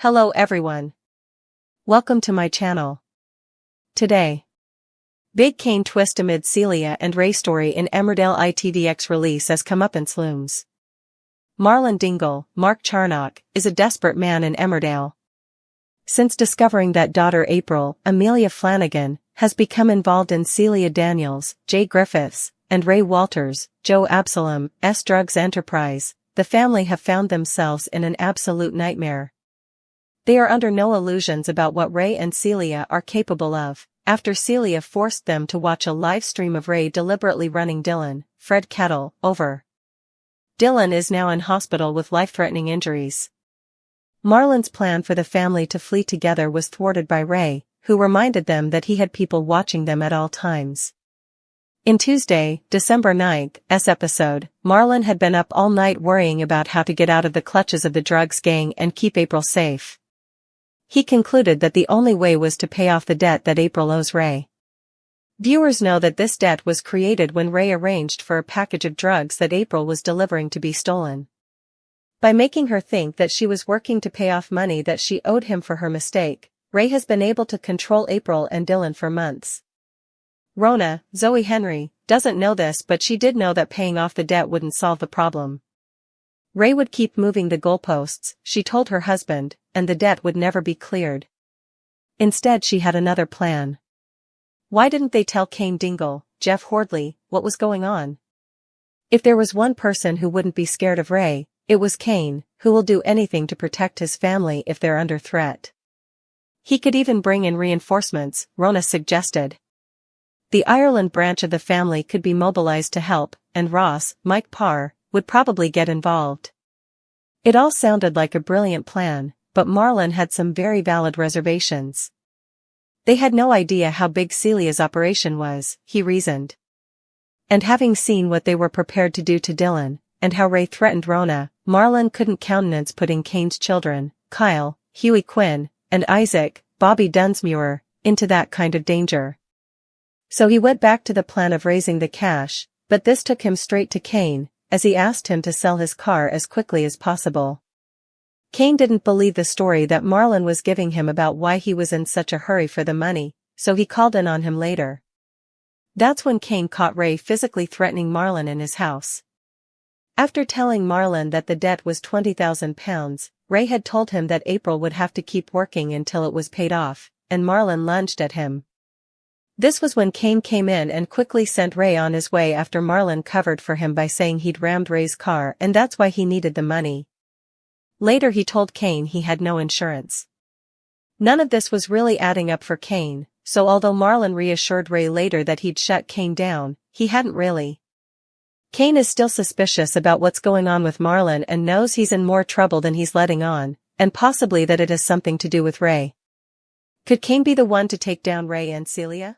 Hello everyone. Welcome to my channel. Today, big Cain twist amid Celia and Ray story in Emmerdale ITVX release as comeuppance looms. Marlon Dingle, Mark Charnock, is a desperate man in Emmerdale. Since discovering that daughter April, Amelia Flanagan, has become involved in Celia Daniels, Jay Griffiths, and Ray Walters, Joe Absalom's drugs enterprise, the family have found themselves in an absolute nightmare. They are under no illusions about what Ray and Celia are capable of, after Celia forced them to watch a live stream of Ray deliberately running Dylan, Fred Kettle, over. Dylan is now in hospital with life-threatening injuries. Marlon's plan for the family to flee together was thwarted by Ray, who reminded them that he had people watching them at all times. In Tuesday, December 9th's episode, Marlon had been up all night worrying about how to get out of the clutches of the drugs gang and keep April safe. He concluded that the only way was to pay off the debt that April owes Ray. Viewers know that this debt was created when Ray arranged for a package of drugs that April was delivering to be stolen. By making her think that she was working to pay off money that she owed him for her mistake, Ray has been able to control April and Dylan for months. Rona, Zoe Henry, doesn't know this, but she did know that paying off the debt wouldn't solve the problem. Ray would keep moving the goalposts, she told her husband, and the debt would never be cleared. Instead, she had another plan. Why didn't they tell Cain Dingle, Jeff Hordley, what was going on? If there was one person who wouldn't be scared of Ray, it was Cain, who will do anything to protect his family if they're under threat. He could even bring in reinforcements, Rona suggested. The Ireland branch of the family could be mobilized to help, and Ross, Mike Parr, would probably get involved. It all sounded like a brilliant plan, but Marlon had some very valid reservations. They had no idea how big Celia's operation was, he reasoned. And having seen what they were prepared to do to Dylan, and how Ray threatened Rona, Marlon couldn't countenance putting Cain's children, Kyle, Huey Quinn, and Isaac, Bobby Dunsmuir, into that kind of danger. So he went back to the plan of raising the cash, but this took him straight to Cain, as he asked him to sell his car as quickly as possible. Cain didn't believe the story that Marlon was giving him about why he was in such a hurry for the money, so he called in on him later. That's when Cain caught Ray physically threatening Marlon in his house. After telling Marlon that the debt was £20,000, Ray had told him that April would have to keep working until it was paid off, and Marlon lunged at him. This was when Cain came in and quickly sent Ray on his way after Marlon covered for him by saying he'd rammed Ray's car and that's why he needed the money. Later he told Cain he had no insurance. None of this was really adding up for Cain, so although Marlon reassured Ray later that he'd shut Cain down, he hadn't really. Cain is still suspicious about what's going on with Marlon and knows he's in more trouble than he's letting on, and possibly that it has something to do with Ray. Could Cain be the one to take down Ray and Celia?